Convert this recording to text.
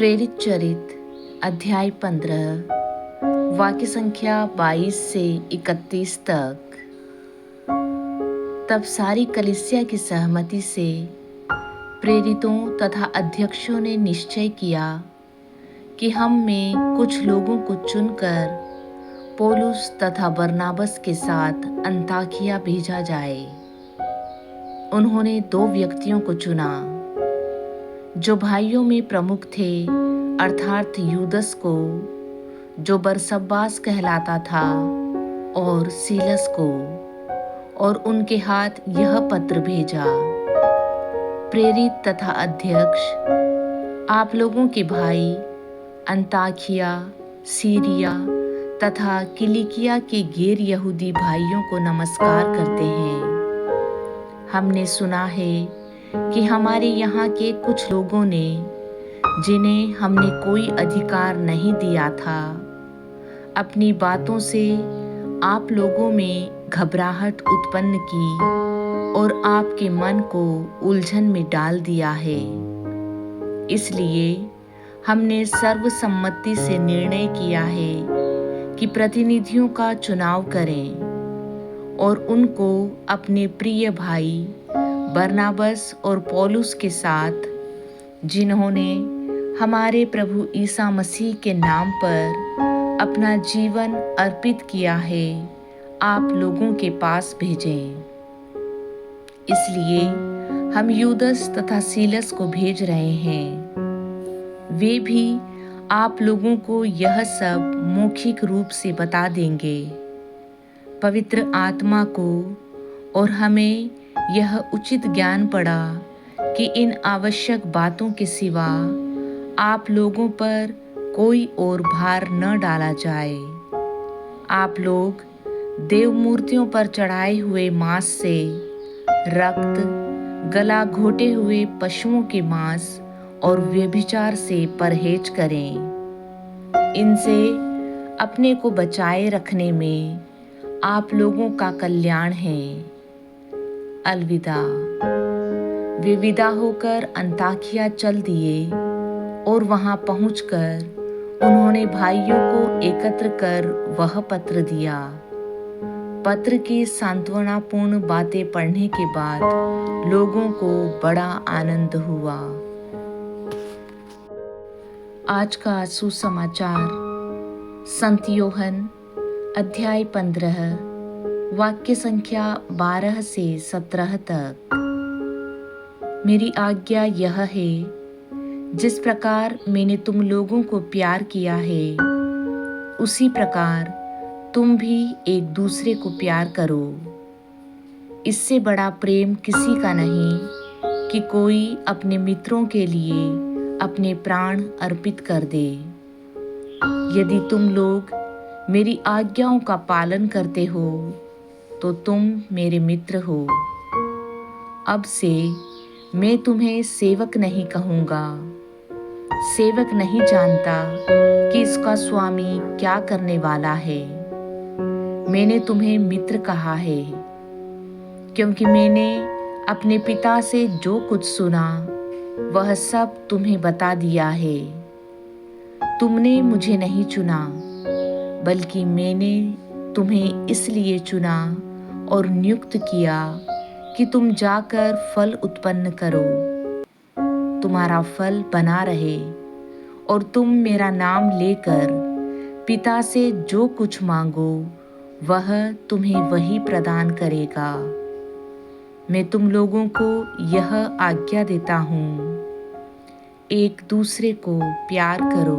प्रेरित चरित अध्याय 15 वाक्य संख्या 22 से 31 तक। तब सारी कलीसिया की सहमति से प्रेरितों तथा अध्यक्षों ने निश्चय किया कि हम में कुछ लोगों को चुनकर पौलुस तथा बरनाबस के साथ अंताकिया भेजा जाए। उन्होंने 2 व्यक्तियों को चुना जो भाइयों में प्रमुख थे, अर्थात यूदस को जो बरसब्बास कहलाता था और सीलस को, और उनके हाथ यह पत्र भेजा। प्रेरित तथा अध्यक्ष, आप लोगों के भाई अंताकिया, सीरिया तथा किलिकिया के गैर यहूदी भाइयों को नमस्कार करते हैं। हमने सुना है कि हमारे यहाँ के कुछ लोगों ने, जिन्हें हमने कोई अधिकार नहीं दिया था, अपनी बातों से आप लोगों में घबराहट उत्पन्न की और आपके मन को उलझन में डाल दिया है। इसलिए हमने सर्वसम्मति से निर्णय किया है कि प्रतिनिधियों का चुनाव करें और उनको अपने प्रिय भाई बरनाबस और पौलुस के साथ, जिन्होंने हमारे प्रभु ईसा मसीह के नाम पर अपना जीवन अर्पित किया है, आप लोगों के पास भेजें। इसलिए हम यूदस तथा सीलस को भेज रहे हैं। वे भी आप लोगों को यह सब मौखिक रूप से बता देंगे। पवित्र आत्मा को और हमें यह उचित ज्ञान पड़ा कि इन आवश्यक बातों के सिवा आप लोगों पर कोई और भार न डाला जाए। आप लोग देव मूर्तियों पर चढ़ाए हुए मांस से, रक्त, गला घोटे हुए पशुओं के मांस और व्यभिचार से परहेज करें। इनसे अपने को बचाए रखने में आप लोगों का कल्याण है। अलविदा। वे विदा होकर अंताकिया चल दिए और वहां पहुंचकर उन्होंने भाइयों को एकत्र कर वह पत्र दिया। पत्र की सांत्वनापूर्ण बातें पढ़ने के बाद लोगों को बड़ा आनंद हुआ। आज का सुसमाचार संत योहन अध्याय 15 वाक्य संख्या 12 से 17 तक। मेरी आज्ञा यह है, जिस प्रकार मैंने तुम लोगों को प्यार किया है, उसी प्रकार तुम भी एक दूसरे को प्यार करो। इससे बड़ा प्रेम किसी का नहीं कि कोई अपने मित्रों के लिए अपने प्राण अर्पित कर दे। यदि तुम लोग मेरी आज्ञाओं का पालन करते हो तो तुम मेरे मित्र हो। अब से मैं तुम्हें सेवक नहीं कहूँगा। सेवक नहीं जानता कि इसका स्वामी क्या करने वाला है। मैंने तुम्हें मित्र कहा है, क्योंकि मैंने अपने पिता से जो कुछ सुना वह सब तुम्हें बता दिया है। तुमने मुझे नहीं चुना, बल्कि मैंने तुम्हें इसलिए चुना और नियुक्त किया कि तुम जाकर फल उत्पन्न करो, तुम्हारा फल बना रहे, और तुम मेरा नाम लेकर पिता से जो कुछ मांगो वह तुम्हें वही प्रदान करेगा। मैं तुम लोगों को यह आज्ञा देता हूँ, एक दूसरे को प्यार करो।